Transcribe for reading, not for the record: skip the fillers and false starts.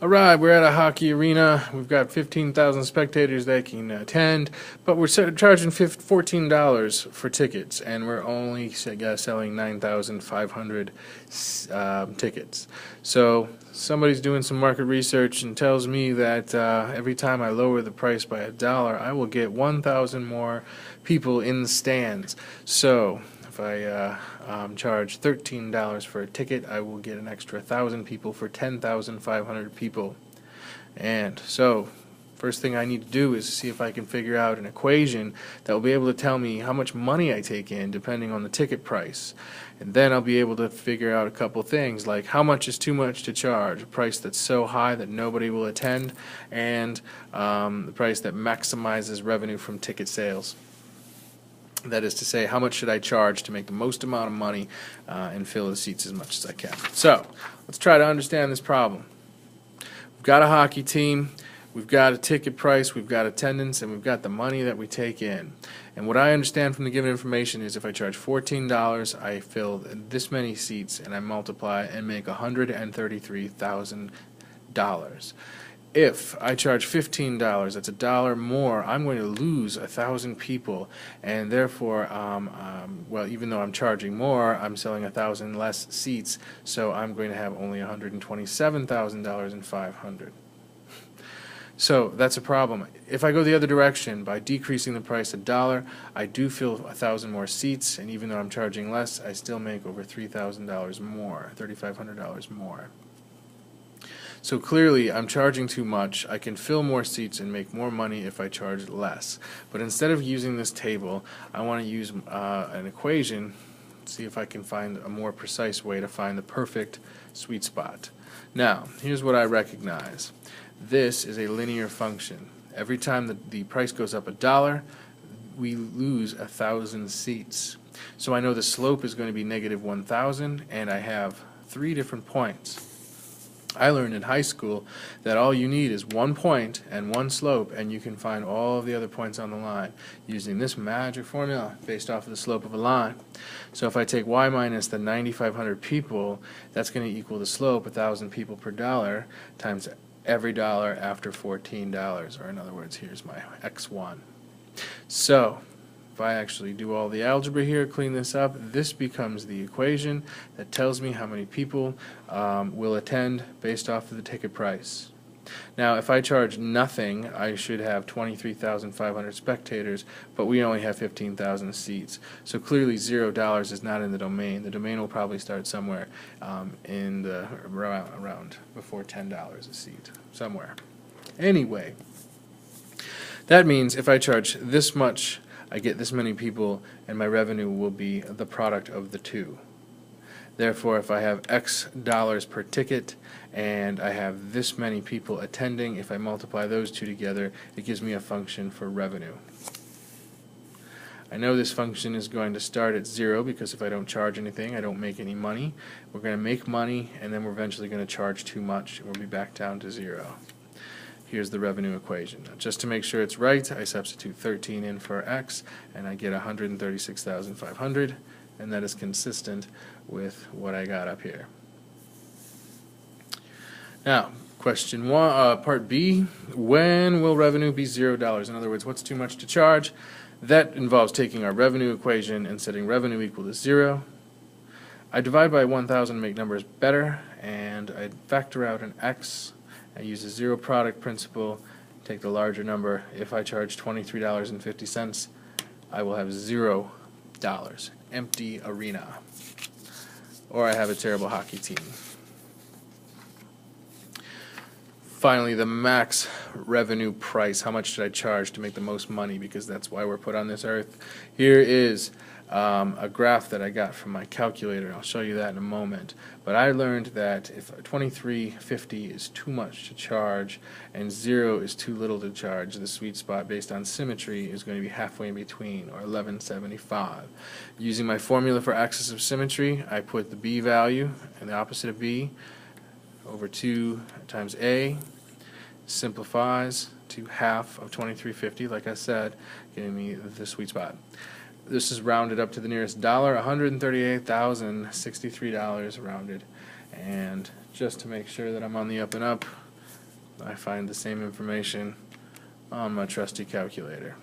Alright, we're at a hockey arena. We've got 15,000 spectators that can attend, but we're charging $14 for tickets, and we're only selling 9,500 tickets. So somebody's doing some market research and tells me that every time I lower the price by $1, I will get 1,000 more people in the stands. So if I charge $13 for a ticket, I will get an extra 1,000 people for 10,500 people. And so, first thing I need to do is see if I can figure out an equation that will be able to tell me how much money I take in depending on the ticket price. And then I'll be able to figure out a couple things like how much is too much to charge, a price that's so high that nobody will attend, and the price that maximizes revenue from ticket sales. That is to say, how much should I charge to make the most amount of money and fill the seats as much as I can. So, let's try to understand this problem. We've got a hockey team, we've got a ticket price, we've got attendance, and we've got the money that we take in. And what I understand from the given information is if I charge $14, I fill this many seats, and I multiply and make $133,000. If I charge $15, that's $1 more, I'm going to lose 1,000 people, and therefore, well, even though I'm charging more, I'm selling 1,000 less seats, so I'm going to have only $127,500. So that's a problem. If I go the other direction by decreasing the price $1, I do fill 1,000 more seats, and even though I'm charging less, I still make over $3,000 more, $3,500 more. So clearly, I'm charging too much. I can fill more seats and make more money if I charge less. But instead of using this table, I want to use an equation, see if I can find a more precise way to find the perfect sweet spot. Now, here's what I recognize. This is a linear function. Every time the price goes up $1, we lose 1,000 seats. So I know the slope is going to be negative 1,000, and I have 3 different points. I learned in high school that all you need is 1 point and 1 slope, and you can find all of the other points on the line using this magic formula based off of the slope of a line. So if I take y minus the 9,500 people, that's going to equal the slope, 1,000 people per dollar, times every dollar after $14, or in other words, here's my x1. So if I actually do all the algebra here, clean this up, this becomes the equation that tells me how many people will attend based off of the ticket price. Now, if I charge nothing, I should have 23,500 spectators, but we only have 15,000 seats. So clearly $0 is not in the domain. The domain will probably start somewhere in the around before $10 a seat, somewhere. Anyway, that means if I charge this much, I get this many people, and my revenue will be the product of the two. Therefore, if I have X dollars per ticket and I have this many people attending, if I multiply those two together, it gives me a function for revenue. I know this function is going to start at 0 because if I don't charge anything, I don't make any money. We're going to make money, and then we're eventually going to charge too much, and we'll be back down to 0. Here's the revenue equation. Now, just to make sure it's right, I substitute 13 in for X, and I get 136,500, and that is consistent with what I got up here. Now, question 1, part B, when will revenue be $0? In other words, what's too much to charge? That involves taking our revenue equation and setting revenue equal to 0. I divide by 1,000 to make numbers better, and I factor out an X. I use a zero product principle, take the larger number. If I charge $23.50, I will have $0. Empty arena. Or I have a terrible hockey team. Finally, the max revenue price. How much should I charge to make the most money? Because that's why we're put on this earth. Here is a graph that I got from my calculator. I'll show you that in a moment. But I learned that if $23.50 is too much to charge and 0 is too little to charge, the sweet spot based on symmetry is going to be halfway in between, or $11.75. Using my formula for axis of symmetry, I put the B value and the opposite of B over 2 times A, simplifies to half of $23.50, like I said, giving me the sweet spot. This is rounded up to the nearest dollar, $138,063 rounded. And just to make sure that I'm on the up and up, I find the same information on my trusty calculator.